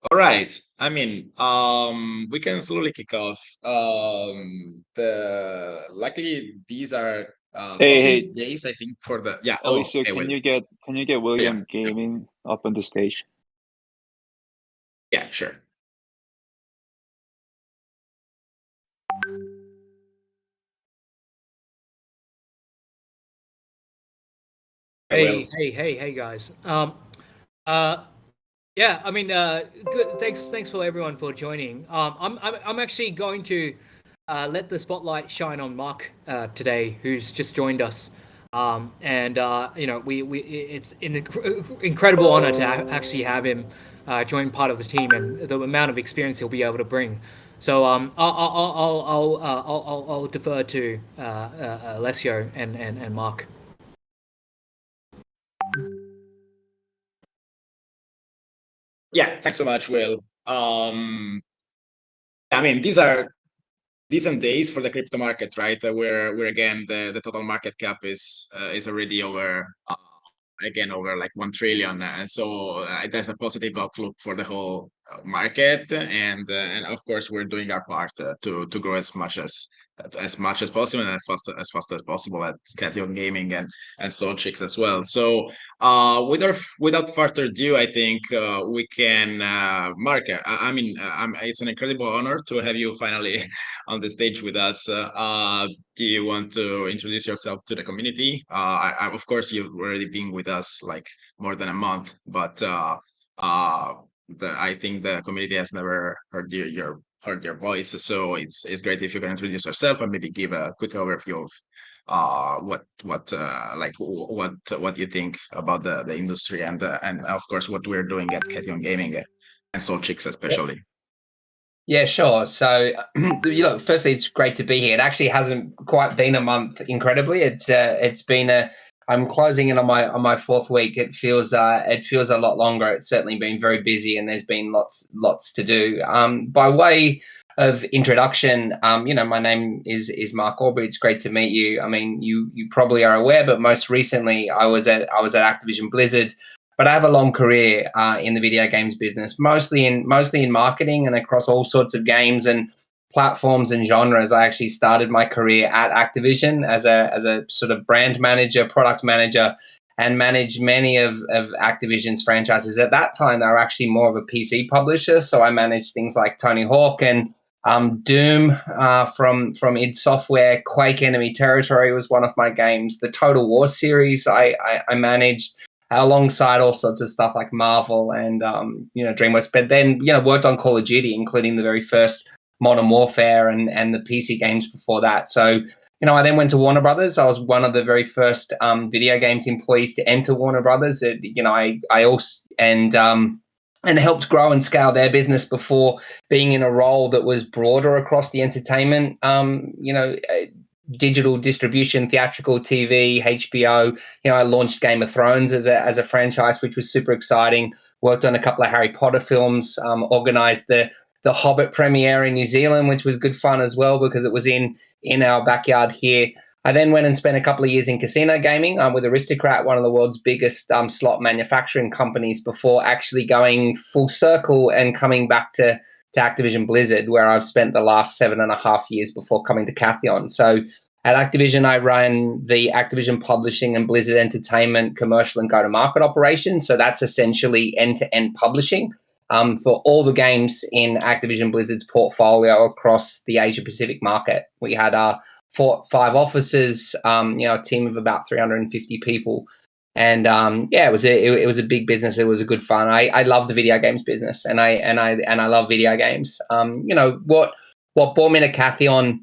All right. I mean, we can slowly kick off. The luckily these are Hey, mostly hey, days, I think, for the yeah. Oh, Alessio, okay. Well, can you get yeah, William Gaming up on the stage? yeah, sure. I will. Hey, guys. Uh, yeah, I mean, good. Thanks for everyone for joining. I'm actually going to let the spotlight shine on Mark today, who's just joined us. And it's an incredible honor to actually have him join part of the team and the amount of experience he'll be able to bring. So I'll defer to Alessio and Mark. Yeah, thanks so much, Will. I mean, these are decent days for the crypto market, right? Where again the total market cap is already over again over like 1 trillion, and so there's a positive outlook for the whole market, and of course we're doing our part to grow as much as possible and as fast as possible at Catheon Gaming and SolChicks as well. So without further ado, I think we can Mark. I mean, it's an incredible honor to have you finally on the stage with us. Do you want to introduce yourself to the community? Of course, you've already been with us like more than a month, but uh, I think the community has never heard your voice. So it's great if you can introduce yourself and maybe give a quick overview of what you think about the industry and of course what we're doing at Catheon Gaming and Soul Chicks Yeah, especially. yeah, sure. So, firstly, it's great to be here. It actually hasn't quite been a month. Incredibly, it's been a. I'm closing in on my fourth week. It feels a lot longer. It's certainly been very busy, and there's been lots to do. By way of introduction, my name is Mark Aubrey. It's great to meet you. I mean, you probably are aware, but most recently, I was at Activision Blizzard. But I have a long career in the video games business, mostly in marketing and across all sorts of games and platforms and genres. I actually started my career at Activision as a sort of brand manager, product manager, and managed many of Activision's franchises. At that time, they were actually more of a PC publisher, so I managed things like Tony Hawk and Doom from id Software. Quake Enemy Territory was one of my games. The Total War series I managed alongside all sorts of stuff like Marvel and DreamWorks. But then worked on Call of Duty, including the very first Modern Warfare and the PC games before that. So I then went to Warner Brothers. I was one of the very first video games employees to enter Warner Brothers. I also and helped grow and scale their business before being in a role that was broader across the entertainment digital distribution, theatrical TV, HBO. I launched Game of Thrones as a franchise, which was super exciting. Worked on a couple of Harry Potter films. Organized the Hobbit premiere in New Zealand, which was good fun as well because it was in our backyard here. I then went and spent a couple of years in casino gaming with Aristocrat, one of the world's biggest slot manufacturing companies, before actually going full circle and coming back to Activision Blizzard, where I've spent the last 7.5 years before coming to Catheon. So at Activision, I ran the Activision Publishing and Blizzard Entertainment commercial and go-to-market operations. So that's essentially end-to-end publishing for all the games in Activision Blizzard's portfolio across the Asia Pacific market. We had 5 offices, a team of about 350 people. And it was a big business. It was a good fun. I love the video games business, and I love video games. What brought me to Catheon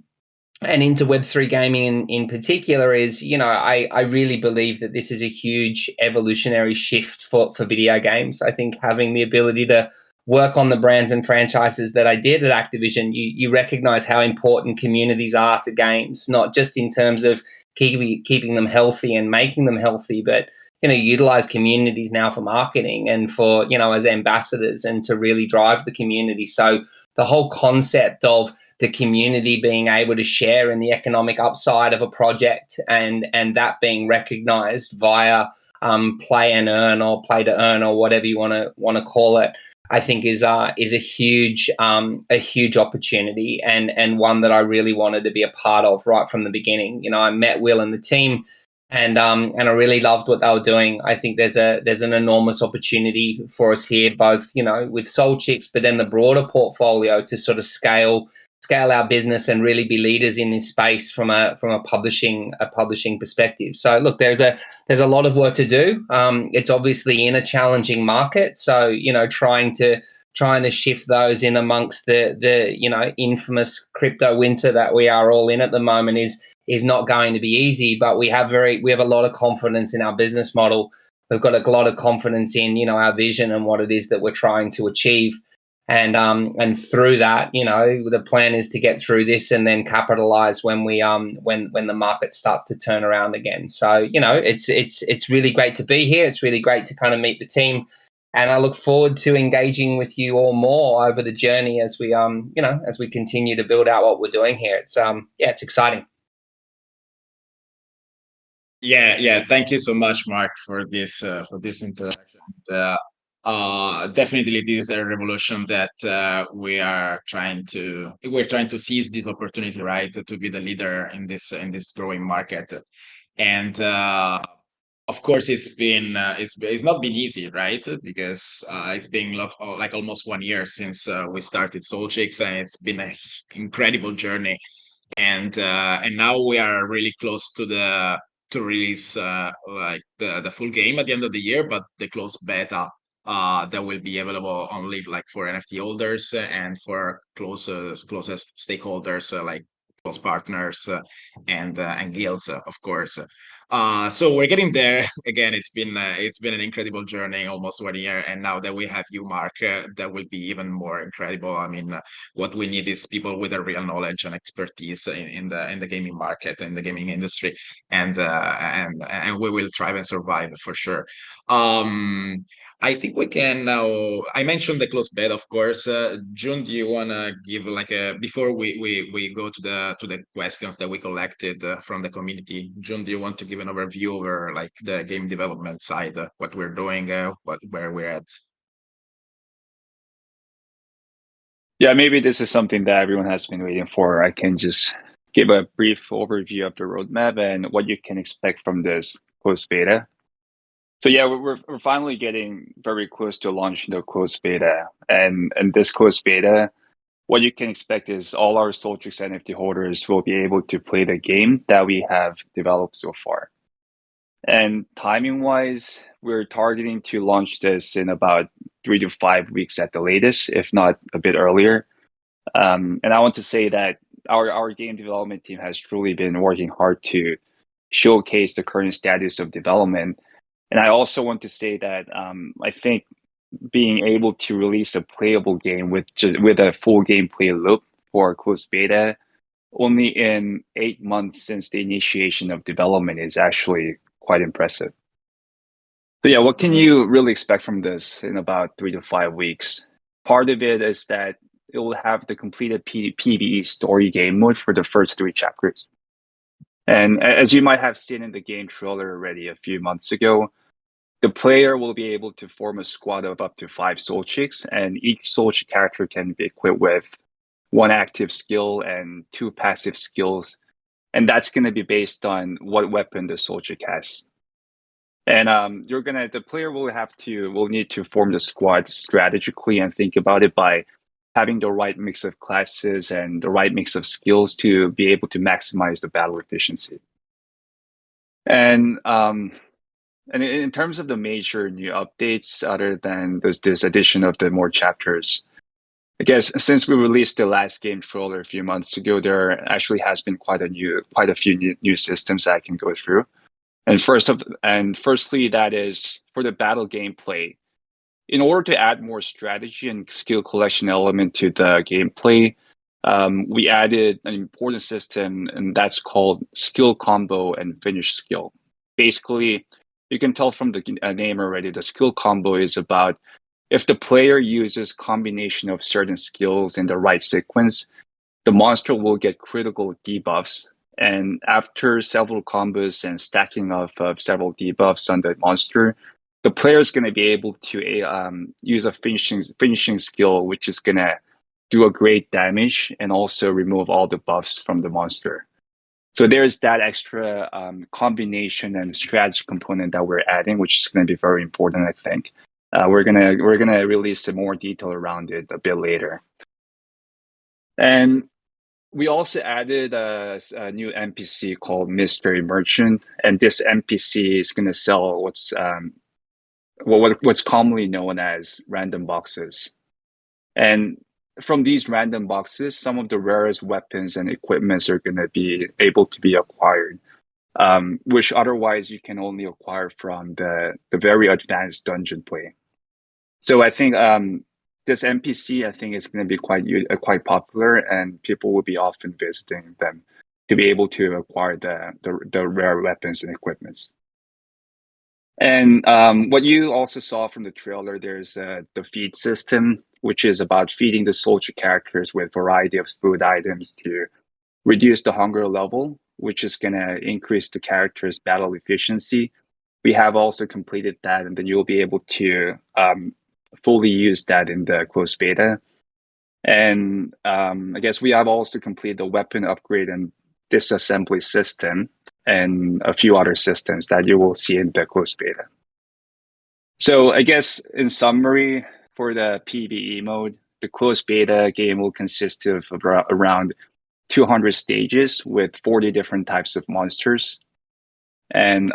and into Web3 gaming in particular is, I really believe that this is a huge evolutionary shift for video games. I think having the ability to work on the brands and franchises that I did at Activision, you recognize how important communities are to games, not just in terms of keeping them healthy and making them healthy, but utilize communities now for marketing and for as ambassadors and to really drive the community. So the whole concept of the community being able to share in the economic upside of a project and that being recognized via play and earn or play to earn or whatever you want to call it, I think is a huge opportunity, and one that I really wanted to be a part of right from the beginning. You know, I met Will and the team, and I really loved what they were doing. I think there's an enormous opportunity for us here, both, you know, with SolChicks, but then the broader portfolio to sort of scale our business and really be leaders in this space from a publishing perspective. So look, there's a lot of work to do. It's obviously in a challenging market, so, you know, trying to shift those in amongst the you know, infamous crypto winter that we are all in at the moment is not going to be easy. But we have a lot of confidence in our business model. We've got a lot of confidence in, you know, our vision and what it is that we're trying to achieve. And through that, you know, the plan is to get through this and then capitalize when we when the market starts to turn around again. So, you know, it's really great to be here. It's really great to kind of meet the team, and I look forward to engaging with you all more over the journey as we you know, as we continue to build out what we're doing here. It's it's exciting. Yeah. Thank you so much, Mark, for this interaction. Definitely, this is a revolution that we're trying to seize this opportunity, right, to be the leader in this growing market. And of course, it's not been easy, right? Because it's been like almost 1 year since we started SolChicks, and it's been an incredible journey. And now we are really close to release like the full game at the end of the year, but the closed beta that will be available only like for NFT holders and for closest stakeholders, like close partners and guilds, of course. So we're getting there. Again, it's been an incredible journey, almost 1 year, and now that we have you, Mark, that will be even more incredible. I mean, what we need is people with a real knowledge and expertise in the gaming market, in the gaming industry, and we will thrive and survive for sure. I think we can now. I mentioned the closed beta, of course. June, do you want to give like a before we go to the questions that we collected from the community? June, do you want to give an overview over like the game development side, what we're doing, where we're at? Yeah, maybe this is something that everyone has been waiting for. I can just give a brief overview of the roadmap and what you can expect from this closed beta. So yeah, we're finally getting very close to launching the closed beta, and this closed beta, what you can expect is all our SolChicks NFT holders will be able to play the game that we have developed so far. And timing wise, we're targeting to launch this in about 3 to 5 weeks at the latest, if not a bit earlier. And I want to say that our game development team has truly been working hard to showcase the current status of development. And I also want to say that I think being able to release a playable game with a full gameplay loop for closed beta only in 8 months since the initiation of development is actually quite impressive. So yeah, what can you really expect from this in about 3 to 5 weeks? Part of it is that it will have the completed PvE story game mode for the first 3 chapters. And as you might have seen in the game trailer already a few months ago, the player will be able to form a squad of up to 5 SolChicks, and each SolChick character can be equipped with 1 active skill and 2 passive skills. And that's going to be based on what weapon the SolChick has. And the player will need to form the squad strategically and think about it by having the right mix of classes and the right mix of skills to be able to maximize the battle efficiency. And in terms of the major new updates, other than this addition of the more chapters, I guess since we released the last game trailer a few months ago, there actually has been quite a few new systems that I can go through. And firstly, that is for the battle gameplay. In order to add more strategy and skill collection element to the gameplay, we added an important system, and that's called skill combo and finish skill. Basically, you can tell from the name already, the skill combo is about if the player uses combination of certain skills in the right sequence, the monster will get critical debuffs. And after several combos and stacking of several debuffs on the monster, the player is going to be able to use a finishing skill, which is going to do a great damage and also remove all the buffs from the monster. So there's that extra combination and strategy component that we're adding, which is going to be very important, I think. We're gonna release some more detail around it a bit later. And we also added a new NPC called Mystery Merchant, and this NPC is going to sell what's commonly known as random boxes. And from these random boxes, some of the rarest weapons and equipments are going to be able to be acquired, which otherwise you can only acquire from the very advanced dungeon play. So I think this NPC, I think, is going to be quite popular, and people will be often visiting them to be able to acquire the rare weapons and equipments. And what you also saw from the trailer, there's the feed system, which is about feeding the SolChicks characters with variety of food items to reduce the hunger level, which is going to increase the character's battle efficiency. We have also completed that, and then you'll be able to fully use that in the closed beta. And I guess we have also completed the weapon upgrade and disassembly system and a few other systems that you will see in the closed beta. So I guess in summary, for the PvE mode, the closed beta game will consist of around 200 stages with 40 different types of monsters. And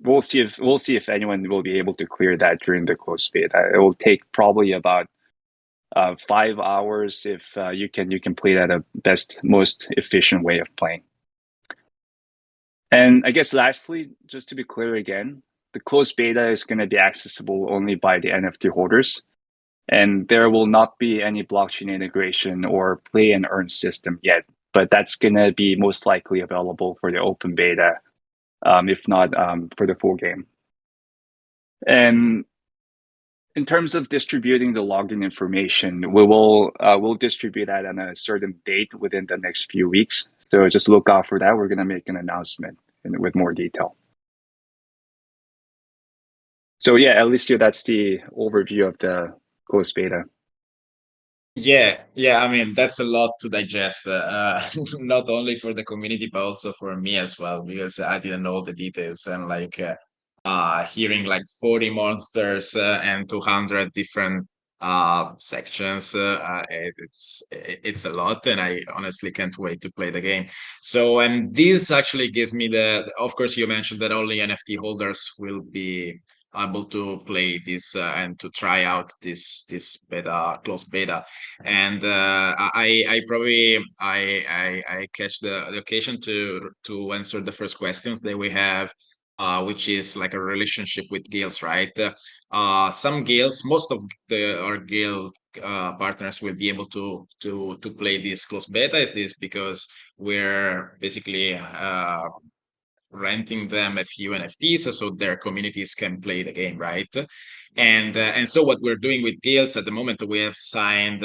we'll see if anyone will be able to clear that during the closed beta. It will take probably about 5 hours if you can play that at most efficient way of playing. And I guess lastly, just to be clear again, the closed beta is going to be accessible only by the NFT holders, and there will not be any blockchain integration or play and earn system yet, but that's going to be most likely available for the open beta, if not for the full game. And in terms of distributing the login information, we'll distribute that on a certain date within the next few weeks. So just look out for that. We're going to make an announcement with more detail. So yeah, Alessio, that's the overview of the closed beta. Yeah, I mean, that's a lot to digest, not only for the community, but also for me as well, because I didn't know the details, and like hearing like 40 monsters and 200 different sections, it's a lot, and I honestly can't wait to play the game. So, and this actually gives me of course, you mentioned that only NFT holders will be able to play this and to try out this closed beta. And I probably I catch the occasion to answer the first questions that we have, which is like a relationship with guilds, right? Some guilds, most of our guild partners will be able to play this closed beta. Is this because we're basically renting them a few NFTs so their communities can play the game, right? And so what we're doing with guilds at the moment, we have signed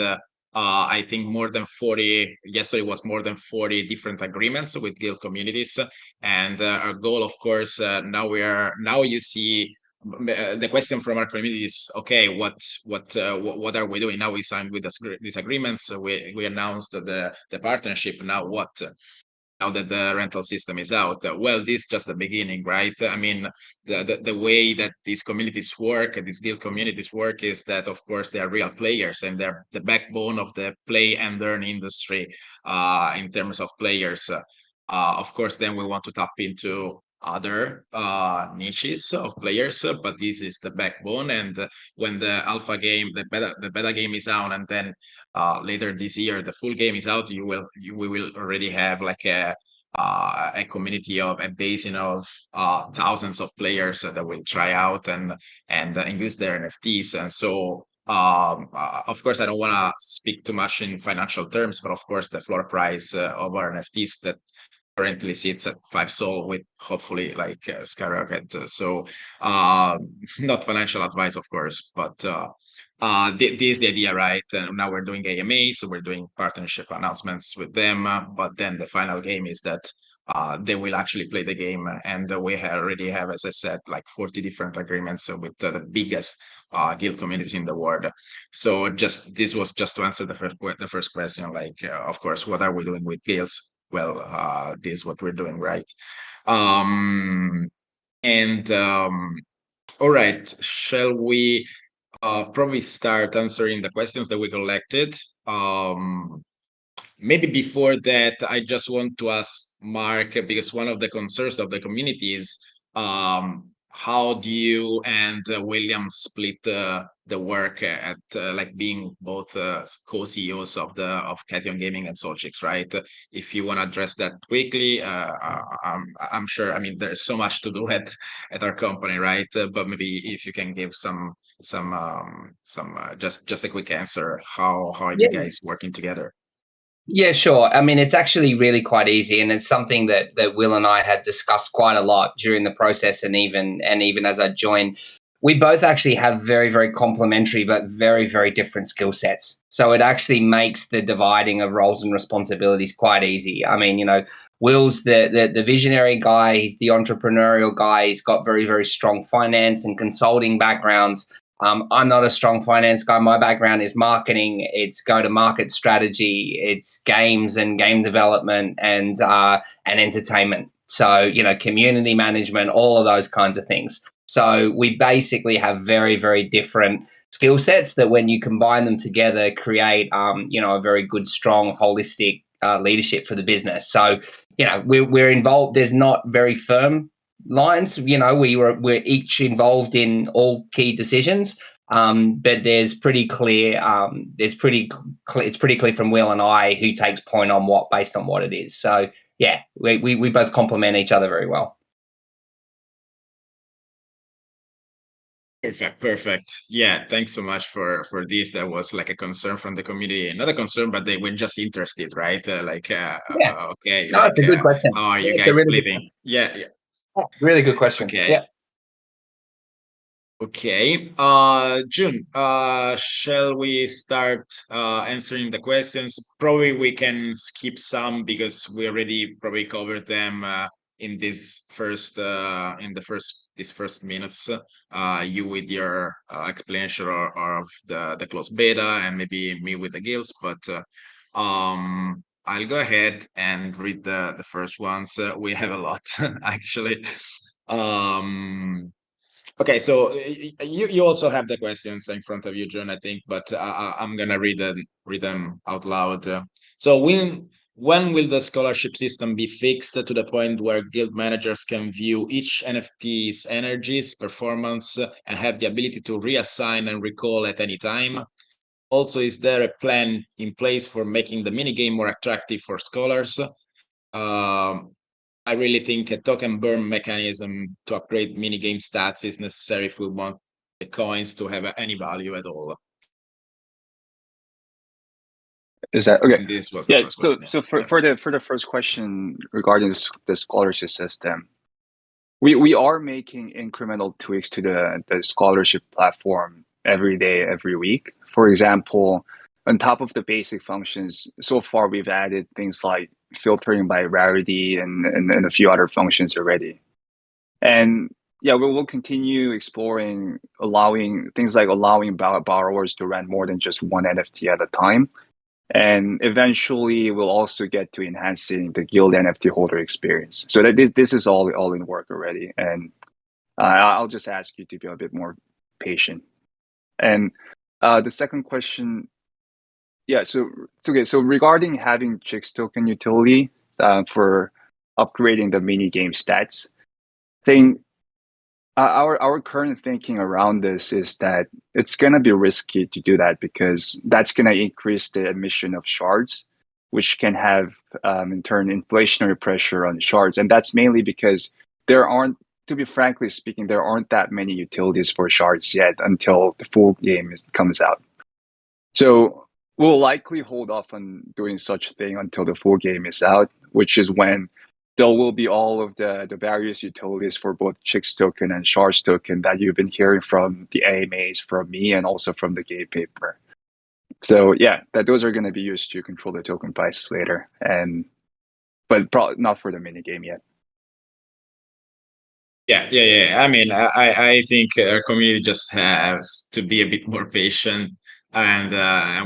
I think more than 40. Yesterday was more than 40 different agreements with guild communities, and our goal, of course, now you see. The question from our community is, okay, what are we doing now? We signed with these agreements. We announced the partnership. Now what? Now that the rental system is out, well, this is just the beginning, right? I mean, the way that these communities work, these guild communities work, is that of course they are real players, and they're the backbone of the play and earn industry in terms of players. Of course, then we want to tap into other niches of players, but this is the backbone. And when the alpha game, the beta game is out, and then later this year the full game is out, we will already have like a community of a basin of thousands of players that will try out and use their NFTs. And so of course, I don't want to speak too much in financial terms, but of course the floor price of our NFTs that currently sits at 5 Sol with hopefully like skyrocket. So not financial advice, of course, but this is the idea, right? And now we're doing AMA, so we're doing partnership announcements with them. But then the final game is that they will actually play the game. And we already have, as I said, like 40 different agreements with the biggest guild communities in the world. So this was just to answer the first question. Like, of course, what are we doing with guilds? Well, this is what we're doing, right? All right, shall we probably start answering the questions that we collected? Maybe before that, I just want to ask Mark, because one of the concerns of the community is how do you and William split the work at like being both co-CEOs of Catheon Gaming and SolChicks, right? If you want to address that quickly, I'm sure. I mean, there's so much to do at our company, right? But maybe if you can give some just a quick answer, how are you guys working together? Yeah, sure. I mean, it's actually really quite easy, and it's something that Will and I had discussed quite a lot during the process, and even as I joined. We both actually have very, very complementary but very, very different skill sets. So it actually makes the dividing of roles and responsibilities quite easy. I mean, Will's the visionary guy. He's the entrepreneurial guy. He's got very, very strong finance and consulting backgrounds. I'm not a strong finance guy. My background is marketing. It's go-to-market strategy. It's games and game development and entertainment. So, community management, all of those kinds of things. So we basically have very, very different skill sets that when you combine them together, create, a very good, strong, holistic leadership for the business. So, we're involved. There's not very firm lines. We're each involved in all key decisions, but there's pretty clear. It's pretty clear from Will and I who takes point on what based on what it is. So yeah, we both complement each other very well. Perfect. Yeah, thanks so much for this. That was like a concern from the community, not a concern, but they were just interested, right? Yeah. Okay, No, it's a good question. how are you It's a guys really splitting? Yeah. really good question. Okay. Yeah. Okay. June, shall we start answering the questions? Probably we can skip some because we already probably covered them in this first these first minutes. You with your explanation of the closed beta, and maybe me with the guilds, but I'll go ahead and read the first ones. We have a lot actually. Okay, so you also have the questions in front of you, John, I think, but I'm gonna read them out loud. So when will the scholarship system be fixed to the point where guild managers can view each NFT's energies, performance, and have the ability to reassign and recall at any time? Also, is there a plan in place for making the minigame more attractive for scholars? I really think a token burn mechanism to upgrade minigame stats is necessary if we want the coins to have any value at all. Is that okay? And this was the first question. So for the first question regarding the scholarship system, we are making incremental tweaks to the scholarship platform every day, every week. For example, on top of the basic functions, so far we've added things like filtering by rarity and a few other functions already. And yeah, we will continue exploring allowing borrowers to rent more than just one NFT at a time. And eventually we'll also get to enhancing the guild NFT holder experience. So that this is all in work already. And I'll just ask you to be a bit more patient. And the second question, yeah, so regarding having Chicks token utility for upgrading the mini game stats, our current thinking around this is that it's gonna be risky to do that because that's gonna increase the emission of shards, which can have in turn inflationary pressure on shards, and that's mainly because to be frankly speaking, there aren't that many utilities for shards yet until the full game comes out. So we'll likely hold off on doing such a thing until the full game is out, which is when there will be all of the various utilities for both Chicks token and Shards token that you've been hearing from the AMAs, from me, and also from the game paper. So yeah, those are going to be used to control the token price later. And but probably not for the mini game yet. Yeah. I mean, I think our community just has to be a bit more patient, and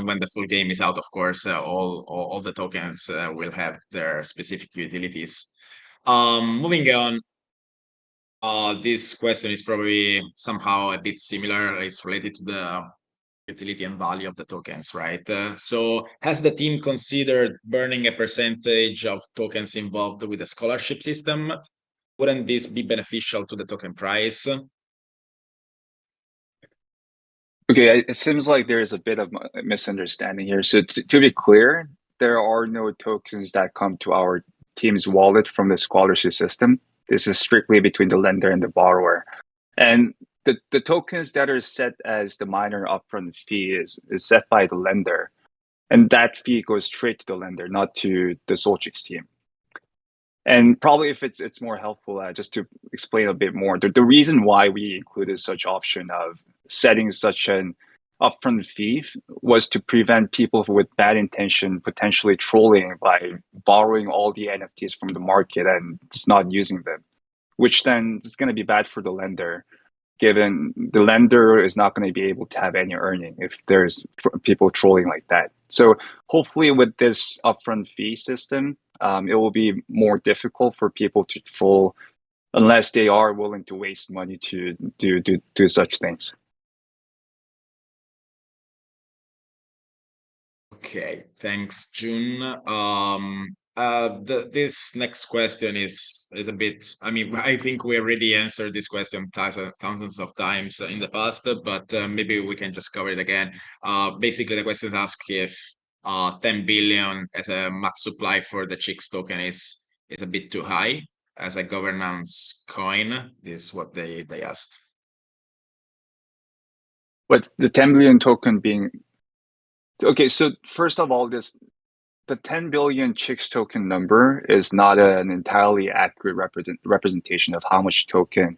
when the full game is out, of course, all the tokens will have their specific utilities. Moving on, this question is probably somehow a bit similar. It's related to the utility and value of the tokens, right? So has the team considered burning a percentage of tokens involved with the scholarship system? Wouldn't this be beneficial to the token price? Okay, it seems like there is a bit of a misunderstanding here. So to be clear, there are no tokens that come to our team's wallet from the scholarship system. This is strictly between the lender and the borrower. And the tokens that are set as the minor upfront fee is set by the lender. And that fee goes straight to the lender, not to the SolChicks team. And probably if it's more helpful, just to explain a bit more, the reason why we included such option of setting such an upfront fee was to prevent people with bad intention potentially trolling by borrowing all the NFTs from the market and just not using them, which then is going to be bad for the lender, given the lender is not going to be able to have any earning if there's people trolling like that. So hopefully with this upfront fee system, it will be more difficult for people to troll unless they are willing to waste money to do such things. Okay, thanks, June. This next question is a bit. I mean, I think we already answered this question thousands of times in the past, but maybe we can just cover it again. Basically, the question asks if 10 billion as a max supply for the Chicks token is a bit too high as a governance coin. This is what they asked. But the 10 billion token being okay. So first of all, the 10 billion Chicks token number is not an entirely accurate representation of how much token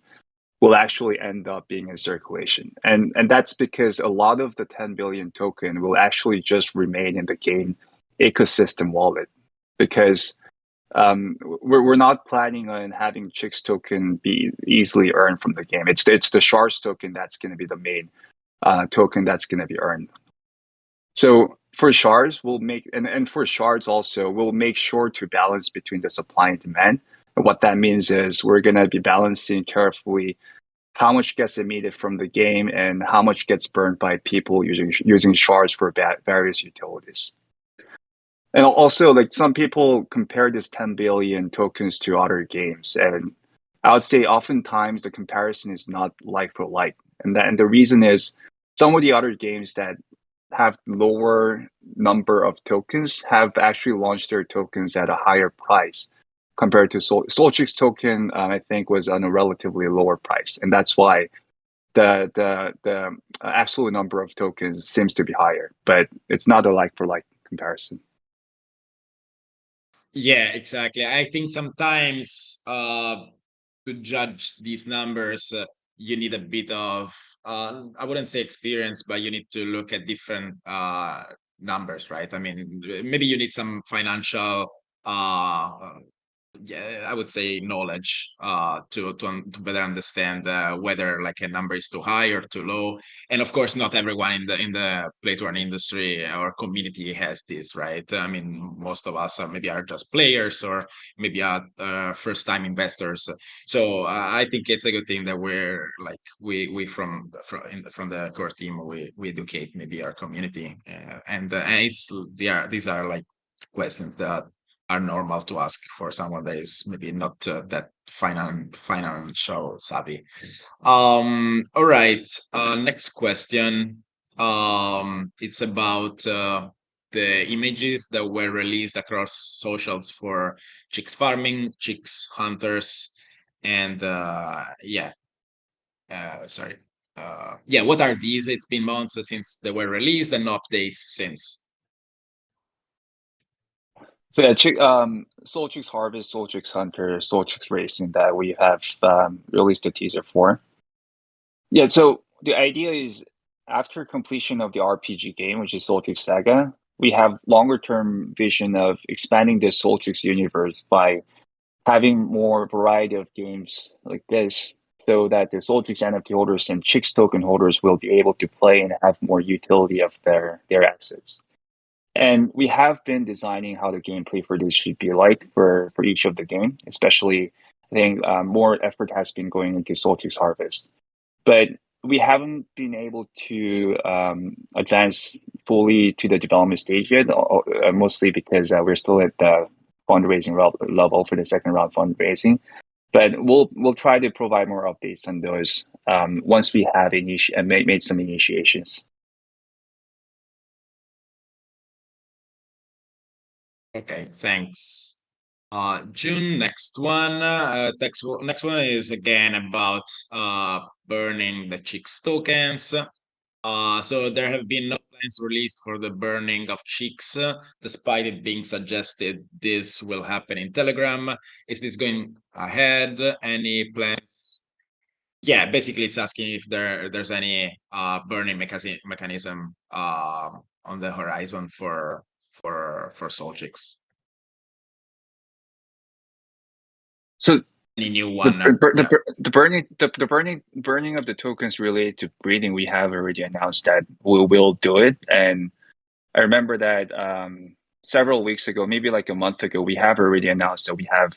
will actually end up being in circulation. And that's because a lot of the 10 billion token will actually just remain in the game ecosystem wallet, because we're not planning on having Chicks token be easily earned from the game. It's the Shards token that's going to be the main token that's going to be earned. So for Shards, and for Shards also, we'll make sure to balance between the supply and demand. And what that means is we're going to be balancing carefully how much gets emitted from the game and how much gets burned by people using Shards for various utilities. And also, like, some people compare this 10 billion tokens to other games, and I would say oftentimes the comparison is not like for like. And the reason is some of the other games that have lower number of tokens have actually launched their tokens at a higher price compared to SolChicks token. I think was on a relatively lower price, and that's why the absolute number of tokens seems to be higher, but it's not a like for like comparison. Yeah, exactly. I think sometimes to judge these numbers, you need a bit of I wouldn't say experience, but you need to look at different numbers, right? I mean, maybe you need some financial yeah, I would say knowledge to better understand whether like a number is too high or too low. And of course, not everyone in the play to earn industry or community has this, right? I mean, most of us maybe are just players or maybe are first time investors. So I think it's a good thing that we're like we from the core team we educate maybe our community and it's these are like questions that are normal to ask for someone that is maybe not that financial savvy. All right. Next question. It's about the images that were released across socials for chicks farming, chicks hunters, and yeah. Sorry. Yeah, what are these? It's been months since they were released and no updates since. So yeah, SolChicks Harvest, SolChicks Hunter, SolChicks Racing that we have released a teaser for. Yeah, so the idea is after completion of the RPG game, which is SolChicks Saga, we have longer term vision of expanding the SolChicks universe by having more variety of games like this, so that the SolChicks NFT holders and Chicks token holders will be able to play and have more utility of their assets. And we have been designing how the gameplay for this should be like for each of the game, especially I think more effort has been going into SolChicks Harvest. But we haven't been able to advance fully to the development stage yet, mostly because we're still at the fundraising level for the second round fundraising. But we'll try to provide more updates on those once we have made some initiations. Okay, thanks. June, next one. Next one is again about burning the Chicks tokens. So there have been no plans released for the burning of Chicks, despite it being suggested this will happen in Telegram. Is this going ahead? Any plans? Yeah, basically it's asking if there's any burning mechanism on the horizon for SolChicks. So Any new one? the burning of the tokens related to breeding, we have already announced that we will do it. And I remember that several weeks ago, maybe like a month ago, we have already announced that we have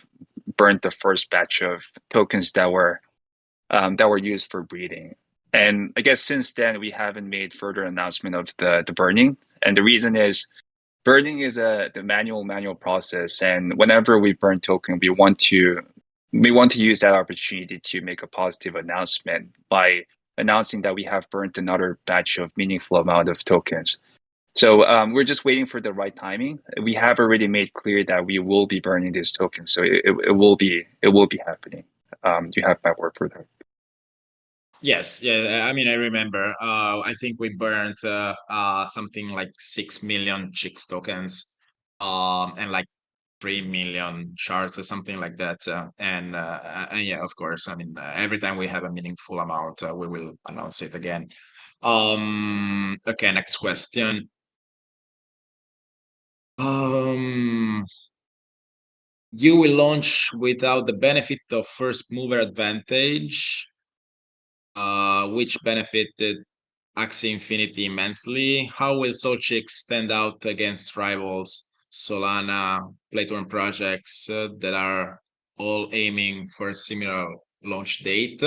burnt the first batch of tokens that were used for breeding. And I guess since then we haven't made further announcement of the burning. And the reason is burning is the manual process. And whenever we burn token, we want to use that opportunity to make a positive announcement by announcing that we have burnt another batch of meaningful amount of tokens. So we're just waiting for the right timing. We have already made clear that we will be burning these tokens, so it will be happening. You have my word for that. Yes, yeah. I mean, I remember. I think we burned something like 6 million Chicks tokens, and like 3 million shards or something like that. And yeah, of course. I mean, every time we have a meaningful amount, we will announce it again. Okay, next question. You will launch without the benefit of first mover advantage, which benefited Axie Infinity immensely. How will SolChicks stand out against rivals, Solana, Play-to-earn projects that are all aiming for a similar launch date?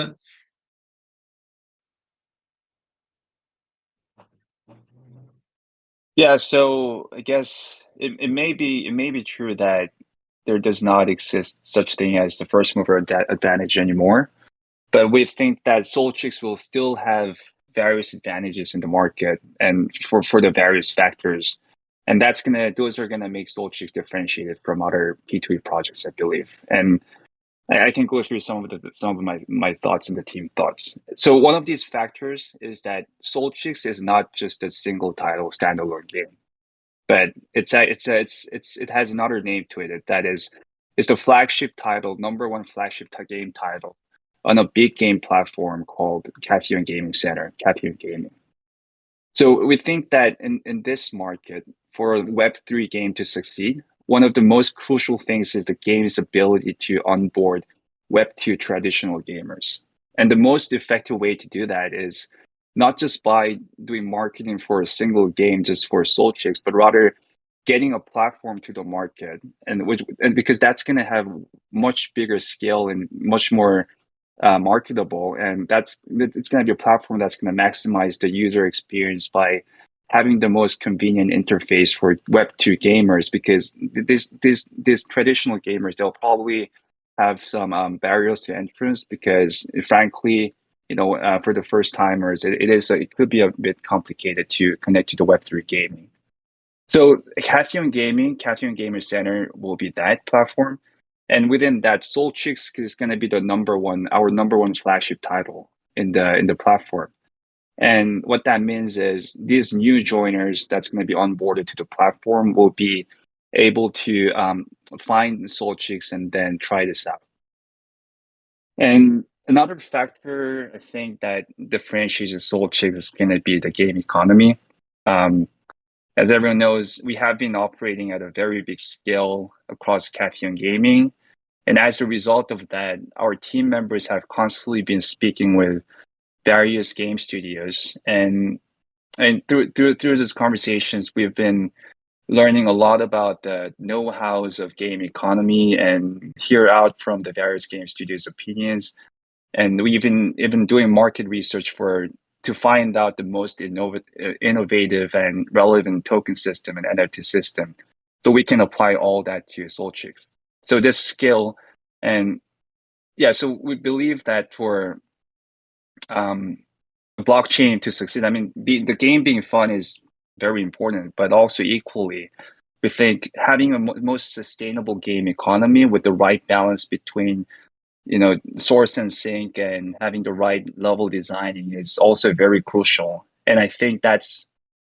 Yeah, so I guess it may be true that there does not exist such thing as the first mover advantage anymore, but we think that SolChicks will still have various advantages in the market and for the various factors, and those are gonna make SolChicks differentiated from other P2E projects, I believe. And I can go through some of my thoughts and the team thoughts. So one of these factors is that SolChicks is not just a single title standalone game, but it has another name to it. That is, it's the flagship title, number one flagship game title on a big game platform called Catheon Gaming Center, Catheon Gaming. So we think that in this market, for a Web3 game to succeed, one of the most crucial things is the game's ability to onboard Web2 traditional gamers. And the most effective way to do that is not just by doing marketing for a single game just for SolChicks, but rather getting a platform to the market, and because that's going to have much bigger scale and much more marketable, and it's going to be a platform that's going to maximize the user experience by having the most convenient interface for Web2 gamers. Because these traditional gamers, they'll probably have some barriers to entrance because, frankly, for the first timers, it could be a bit complicated to connect to the Web3 gaming. So Catheon Gamer Center will be that platform. And within that, SolChicks is going to be our number one flagship title in the platform. And what that means is these new joiners that's going to be onboarded to the platform will be able to find SolChicks and then try this out. And another factor I think that differentiates SolChicks is going to be the game economy. as everyone knows, we have been operating at a very big scale across Catheon Gaming. And as a result of that, our team members have constantly been speaking with various game studios. And through these conversations, we've been learning a lot about the know-hows of game economy and hear out from the various game studios' opinions. And we've been even doing market research to find out the most innovative and relevant token system and NFT system, so we can apply all that to SolChicks. So this skill, and yeah, so we believe that for blockchain to succeed, I mean, the game being fun is very important, but also equally, we think having a most sustainable game economy with the right balance between source and sink and having the right level designing is also very crucial. And I think that's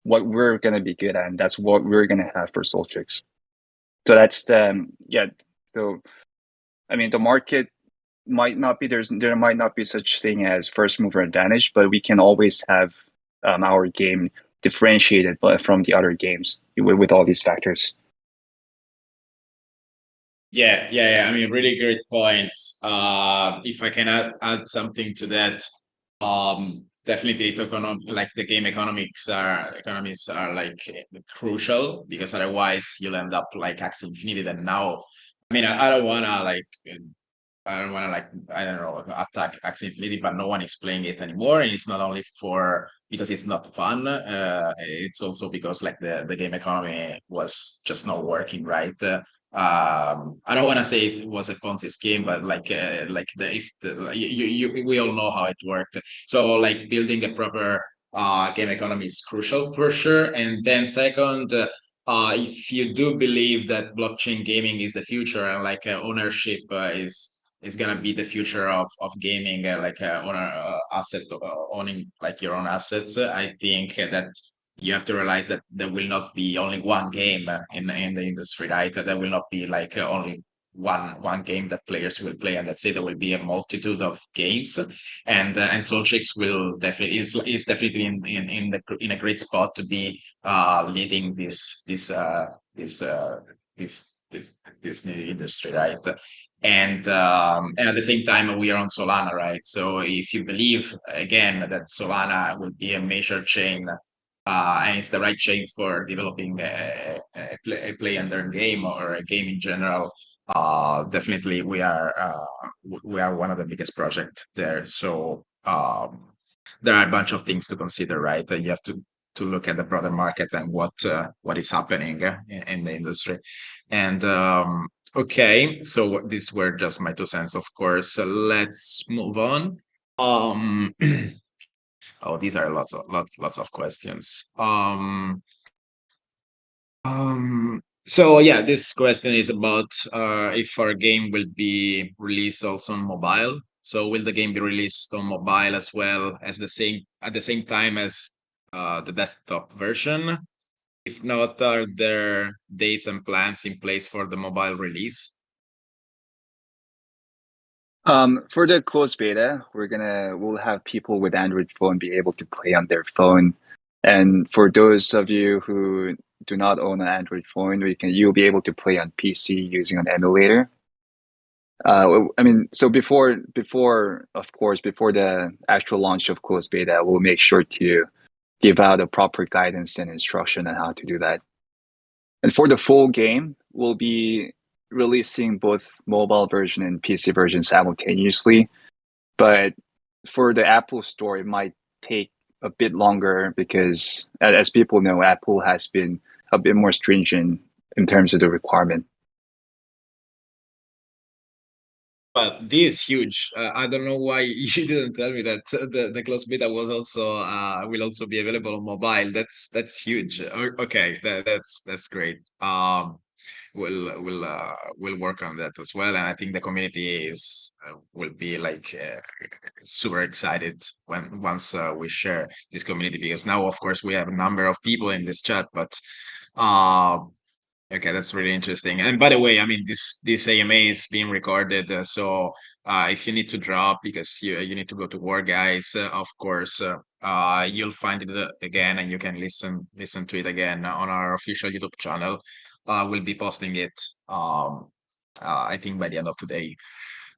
what we're going to be good at, and that's what we're going to have for SolChicks. So that's so I mean, the market might not be, there might not be such thing as first mover advantage, but we can always have our game differentiated from the other games with all these factors. Yeah. I mean, really great point. If I can add something to that, definitely like the game economics economies are like crucial, because otherwise you'll end up like Axie Infinity. And now, I mean, I don't wanna like I don't know, attack Axie Infinity, but no one is playing it anymore, and it's not only because it's not fun. It's also because like the game economy was just not working right. I don't want to say it was a Ponzi scheme, but we all know how it worked. So like building a proper game economy is crucial for sure. And then second, if you do believe that blockchain gaming is the future, and like ownership is gonna be the future of gaming, owning like your own assets, I think that you have to realize that there will not be only one game in the industry, right? There will not be like only one game that players will play, and let's say there will be a multitude of games, and SolChicks will definitely is definitely in a great spot to be leading this new industry, right? And at the same time, we are on Solana, right? So if you believe again that Solana will be a major chain, and it's the right chain for developing a play and learn game, or a game in general, definitely we are one of the biggest projects there. So there are a bunch of things to consider, right? You have to look at the broader market and what is happening in the industry. And okay, so these were just my 2 cents, of course. So let's move on. Oh, these are lots of questions. So yeah, this question is about if our game will be released also on mobile. So will the game be released on mobile as well as at the same time as the desktop version? If not, are there dates and plans in place for the mobile release? For the closed beta, we'll have people with Android phone be able to play on their phone. And for those of you who do not own an Android phone, you'll be able to play on PC using an emulator. I mean, so before the actual launch of closed beta, we'll make sure to give out a proper guidance and instruction on how to do that. And for the full game, we'll be releasing both mobile version and PC version simultaneously. But for the Apple Store, it might take a bit longer because, as people know, Apple has been a bit more stringent in terms of the requirement. But this is huge. I don't know why you didn't tell me that the closed beta was also will also be available on mobile. That's huge. Okay, that's great. We'll work on that as well, and I think the community will be like super excited once we share this community, because now of course we have a number of people in this chat, but Okay, that's really interesting. And by the way, I mean this AMA is being recorded, so if you need to drop because you need to go to work, guys, of course, you'll find it again, and you can listen to it again on our official YouTube channel. We'll be posting it, I think by the end of today.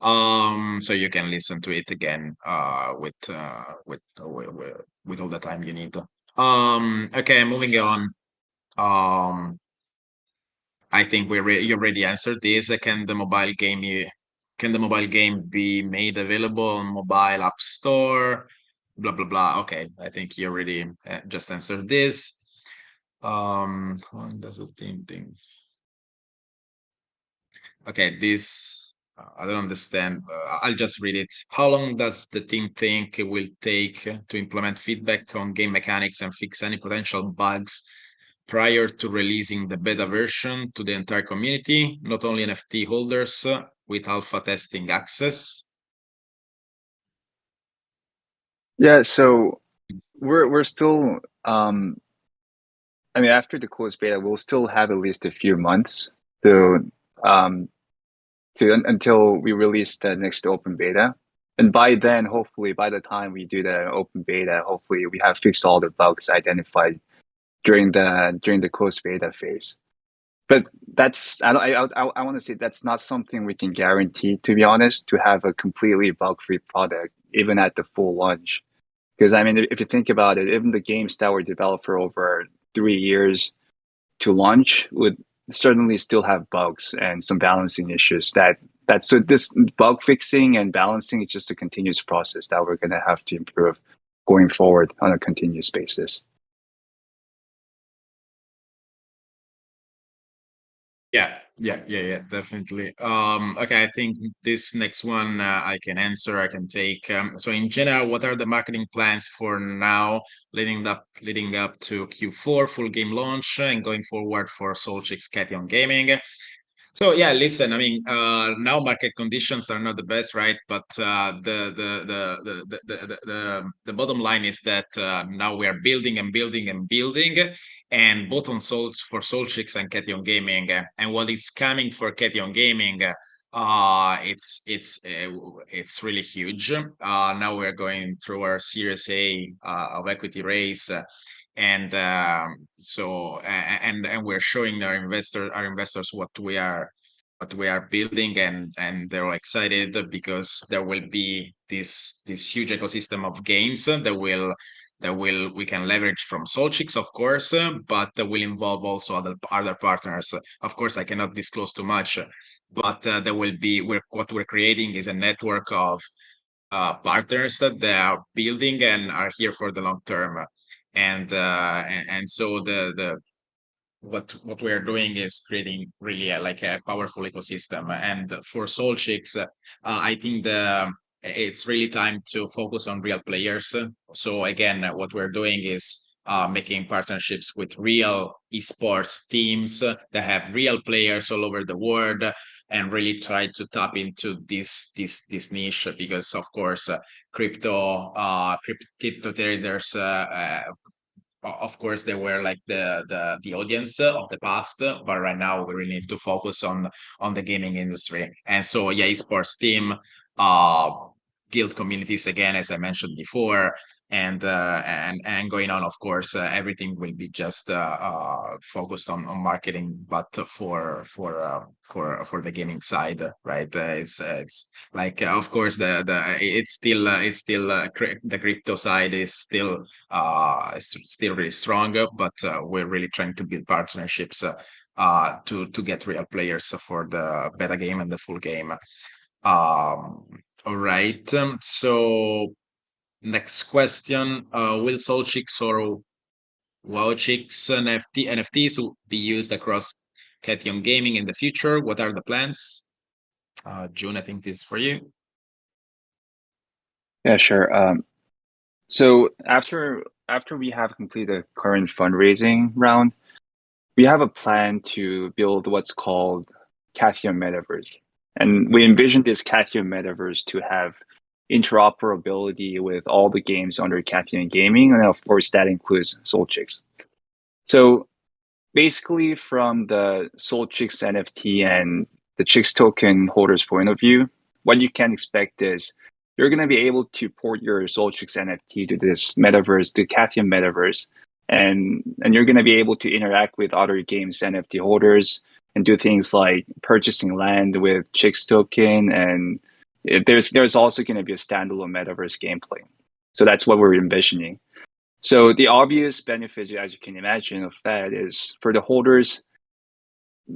So you can listen to it again with all the time you need. Okay, moving on. I think you already answered this. Can the mobile game be made available on mobile app store? Blah blah blah. Okay, I think you already just answered this. How does the team think? Okay, this I don't understand. I'll just read it. How long does the team think it will take to implement feedback on game mechanics and fix any potential bugs prior to releasing the beta version to the entire community, not only NFT holders with alpha testing access? Yeah, so we're still I mean, after the closed beta, we'll still have at least a few months to until we release the next open beta. And by then, hopefully, by the time we do the open beta, hopefully we have fixed all the bugs identified during the closed beta phase. But that's I want to say that's not something we can guarantee, to be honest, to have a completely bug-free product even at the full launch. Because I mean, if you think about it, even the games that were developed for over 3 years to launch would certainly still have bugs and some balancing issues. So this bug fixing and balancing is just a continuous process that we're going to have to improve going forward on a continuous basis. Yeah, definitely. Okay, I think this next one I can answer, I can take. So in general, what are the marketing plans for now, leading up to Q4 full game launch and going forward for SolChicks Catheon Gaming? So yeah, listen, I mean, now market conditions are not the best, right? But the bottom line is that now we are building and building and building, and both on SolChicks and Catheon Gaming, and what is coming for Catheon Gaming, it's really huge. Now we're going through our Series A of equity raise. And and we're showing our investors what we are building, and they're excited because there will be this huge ecosystem of games that we can leverage from SolChicks, of course, but that will involve also other partners. Of course, I cannot disclose too much, but there will be what we're creating is a network of partners that they are building and are here for the long term. And so the what we are doing is creating really like a powerful ecosystem. And for SolChicks, I think it's really time to focus on real players. So again, what we're doing is making partnerships with real esports teams that have real players all over the world, and really try to tap into this niche, because of course crypto traders, of course they were like the audience of the past, but right now we really need to focus on the gaming industry. And so yeah, esports team, uh guild communities again, as I mentioned before, and going on, of course, everything will be just focused on marketing, but for the gaming side, right? It's like of course the crypto side is still really strong, but we're really trying to build partnerships to get real players for the beta game and the full game. All right. So next question: will SolChicks or WowChicks NFTs be used across Catheon Gaming in the future? What are the plans? June, I think this is for you. Yeah, sure. So after we have completed the current fundraising round, we have a plan to build what's called Catheon Metaverse. And we envision this Catheon Metaverse to have interoperability with all the games under Catheon Gaming. And of course, that includes SolChicks. So basically from the SolChicks NFT and the Chicks token holders' point of view, what you can expect is you're going to be able to port your SolChicks NFT to this metaverse, the Catheon metaverse, and you're going to be able to interact with other games NFT holders and do things like purchasing land with Chicks token, and there's also going to be a standalone metaverse gameplay. So that's what we're envisioning. So the obvious benefit, as you can imagine, of that is for the holders,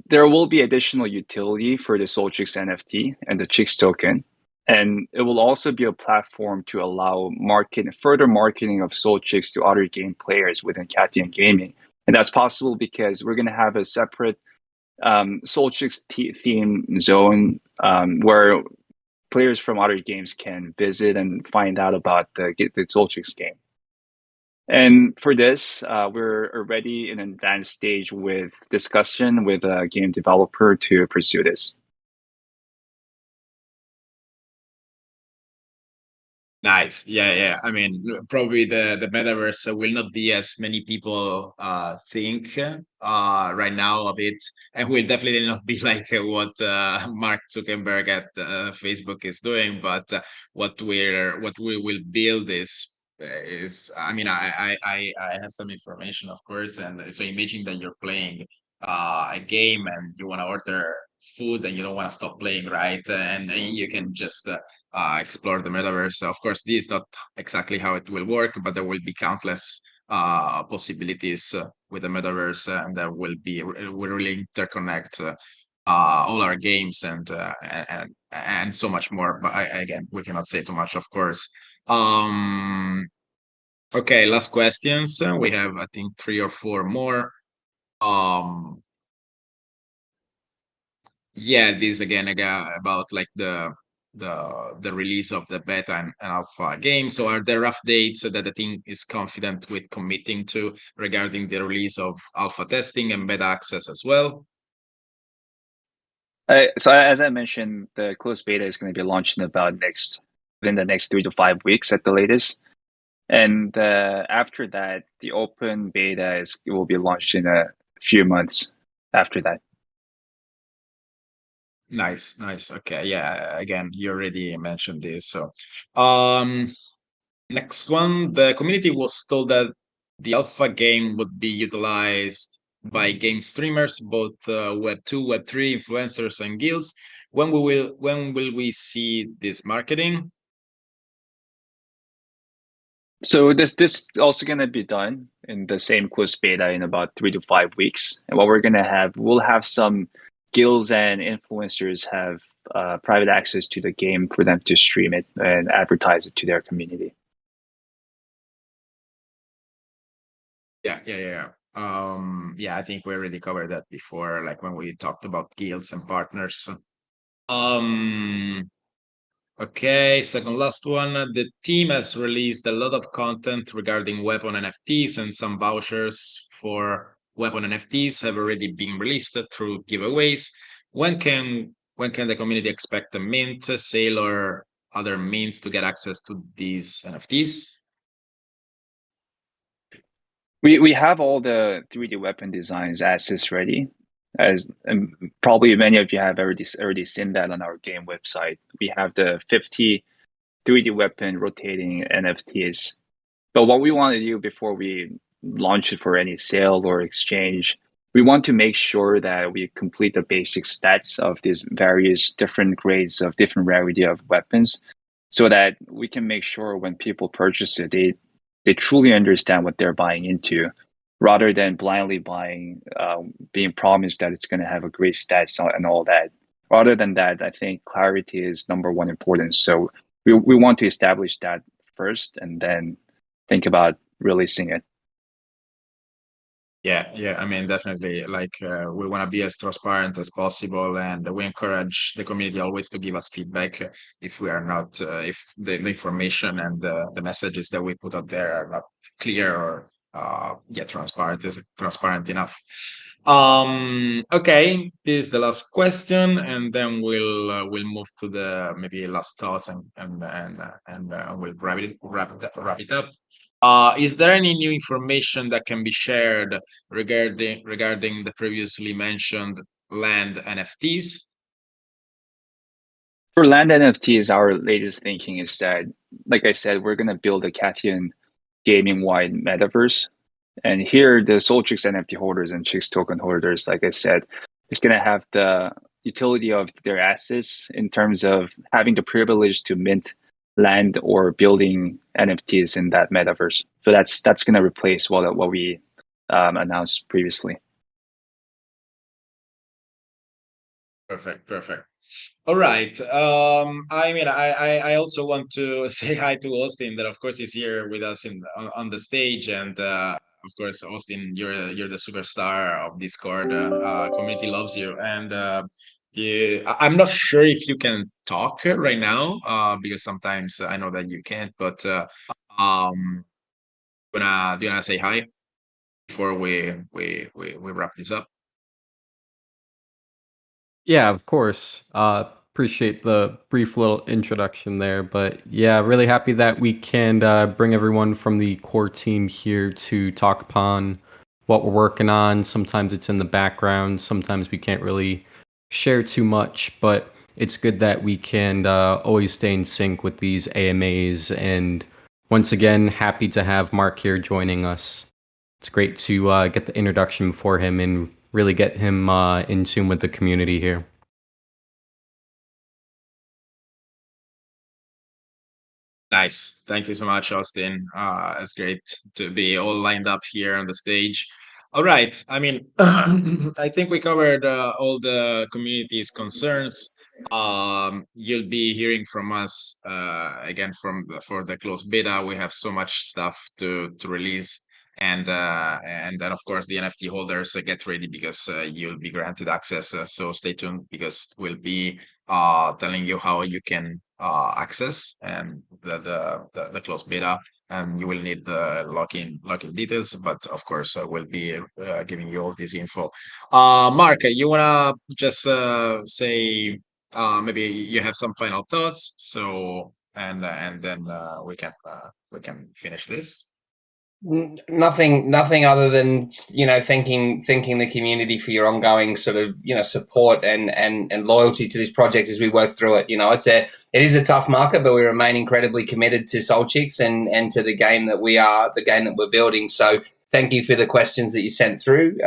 there will be additional utility for the SolChicks NFT and the Chicks token. And it will also be a platform to allow further marketing of SolChicks to other game players within Catheon Gaming. And that's possible because we're going to have a separate SolChicks theme zone where players from other games can visit and find out about the SolChicks game. And for this, we're already in an advanced stage with discussion with a game developer to pursue this. Nice. Yeah. I mean, probably the metaverse will not be as many people think right now of it, and will definitely not be like what Mark Zuckerberg at Facebook is doing. But what we will build is, I mean, I have some information, of course, and so imagine that you're playing a game and you want to order food and you don't want to stop playing, right? And you can just explore the metaverse. Of course, this is not exactly how it will work, but there will be countless possibilities with the metaverse, and that will really interconnect all our games and so much more. But again, we cannot say too much, of course. Okay, last questions. We have, I think, 3 or 4 more. Yeah, this again about like the release of the beta and alpha game. So are there rough dates that the team is confident with committing to regarding the release of alpha testing and beta access as well? So as I mentioned, the closed beta is going to be launched in the next 3 to 5 weeks at the latest. And after that, the open beta will be launched in a few months after that. Nice. Okay, yeah. Again, you already mentioned this. So, next one, the community was told that the alpha game would be utilized by game streamers, both Web2, Web3 influencers, and guilds. When will we see this marketing? So this also going to be done in the same closed beta in about 3 to 5 weeks. And what we'll have some guilds and influencers have private access to the game for them to stream it and advertise it to their community. Yeah. Yeah, I think we already covered that before, like when we talked about guilds and partners. Okay, second last one. The team has released a lot of content regarding weapon NFTs, and some vouchers for weapon NFTs have already been released through giveaways. When can the community expect a mint, a sale, or other means to get access to these NFTs? We have all the 3D weapon designs assets ready, and probably many of you have already seen that on our game website. We have the 50 3D weapon rotating NFTs. But what we want to do before we launch it for any sale or exchange, we want to make sure that we complete the basic stats of these various different grades of different rarity of weapons, so that we can make sure when people purchase it, they truly understand what they're buying into, rather than blindly buying, being promised that it's going to have a great stats and all that. Rather than that, I think clarity is number one importance. So we want to establish that first, and then think about releasing it. Yeah. I mean, definitely. Like, we want to be as transparent as possible, and we encourage the community always to give us feedback if we are not, if the information and the messages that we put out there are not clear or transparent enough. Okay, this is the last question, and then we'll move to the maybe last thoughts and we'll wrap it up. Is there any new information that can be shared regarding the previously mentioned land NFTs? For land NFTs, our latest thinking is that, like I said, we're going to build a Catheon gaming-wide metaverse. And here, the SolChicks NFT holders and Chicks token holders, like I said, is going to have the utility of their assets in terms of having the privilege to mint land or building NFTs in that metaverse. So that's going to replace what we announced previously. Perfect. All right. I mean, I also want to say hi to Austin, that of course is here with us on the stage, and of course, Austin, you're the superstar of Discord. Community loves you, and I'm not sure if you can talk right now, because sometimes I know that you can't. But do you wanna say hi before we wrap this up? Yeah, of course. Appreciate the brief little introduction there. But yeah, really happy that we can bring everyone from the core team here to talk upon what we're working on. Sometimes it's in the background, sometimes we can't really share too much, but it's good that we can always stay in sync with these AMAs. And once again, happy to have Mark here joining us. It's great to get the introduction for him and really get him in tune with the community here. Nice. Thank you so much, Austin. It's great to be all lined up here on the stage. All right. I mean, I think we covered all the community's concerns. You'll be hearing from us again for the closed beta. We have so much stuff to release, and then of course the NFT holders, get ready, because you'll be granted access. So stay tuned, because we'll be telling you how you can access and the closed beta, and you will need the login details. But of course, we'll be giving you all this info. Mark, you wanna just say maybe you have some final thoughts, so and then we can finish this. Nothing other than thanking the community for your ongoing sort of support and loyalty to this project as we work through it. It is a tough market, but we remain incredibly committed to SolChicks and to the game that we're building. So thank you for the questions that you sent through.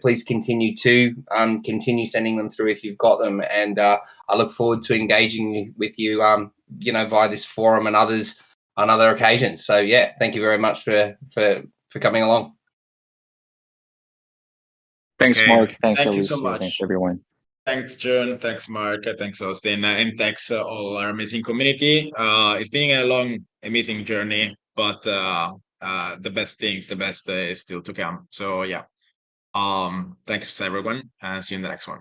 Please continue sending them through if you've got them, and I look forward to engaging with you via this forum and others on other occasions. So yeah, thank you very much for coming along. Thanks, Okay. Mark. Thanks, Thank you so Alessio. much. Thanks, everyone. Thanks, John. Thanks, Mark. Thanks, Austin. And thanks, all our amazing community. It's been a long, amazing journey, but the best is still to come. So yeah. Thanks, everyone, and see you in the next one.